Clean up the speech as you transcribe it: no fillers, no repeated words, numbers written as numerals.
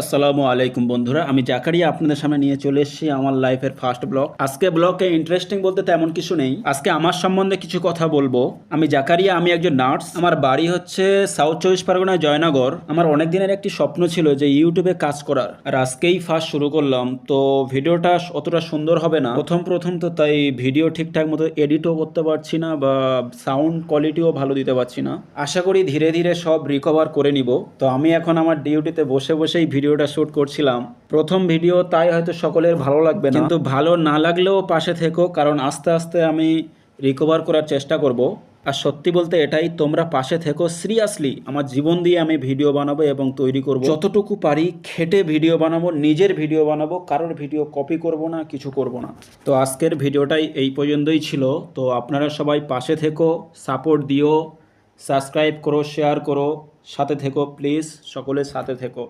আসসালামু আলাইকুম বন্ধুরা, আমি জাকারিয়া আপনাদের সামনে নিয়ে চলে এসেছি আমার লাইফের ফার্স্ট ব্লগ। আজকে ব্লগে ইন্টারেস্টিং বলতে তেমন কিছু নেই। আজকে আমার সম্বন্ধে কিছু কথা বলবো। আমি জাকারিয়া, আমি একজন নার্স। আমার বাড়ি হচ্ছে সাউথ চব্বিশ পরগনায় জয়নগর। আমার অনেক দিনের একটি স্বপ্ন ছিল যে ইউটিউবে কাজ করার, আর আজকেই ফার্স্ট শুরু করলাম। তো ভিডিওটা অতটা সুন্দর হবে না প্রথম তো, তাই ভিডিও ঠিকঠাক মতো এডিটও করতে পারছি না বা সাউন্ড কোয়ালিটিও ভালো দিতে পারছি না। আশা করি ধীরে ধীরে সব রিকভার করে নিব। তো আমি এখন আমার ডিউটিতে বসে বসেই ভিডিওটা শ্যুট করছিলাম। প্রথম ভিডিও, তাই হয়তো সকলের ভালো লাগবে না, কিন্তু ভালো না লাগলেও পাশে থেকো, কারণ আস্তে আস্তে আমি রিকভার করার চেষ্টা করব। আর সত্যি বলতে এটাই, তোমরা পাশে থেকো। সিরিয়াসলি আমার জীবন দিয়ে আমি ভিডিও বানাবো এবং তৈরি করব, যতটুকু পারি খেটে ভিডিও বানাবো, নিজের ভিডিও বানাবো, কারোর ভিডিও কপি করব না, কিছু করব না। তো আজকের ভিডিওটাই এই পর্যন্তই ছিল। তো আপনারা সবাই পাশে থেকো, সাপোর্ট দিও, সাবস্ক্রাইব করো, শেয়ার করো, সাথে থেকো প্লিজ, সকলের সাথে থেকো।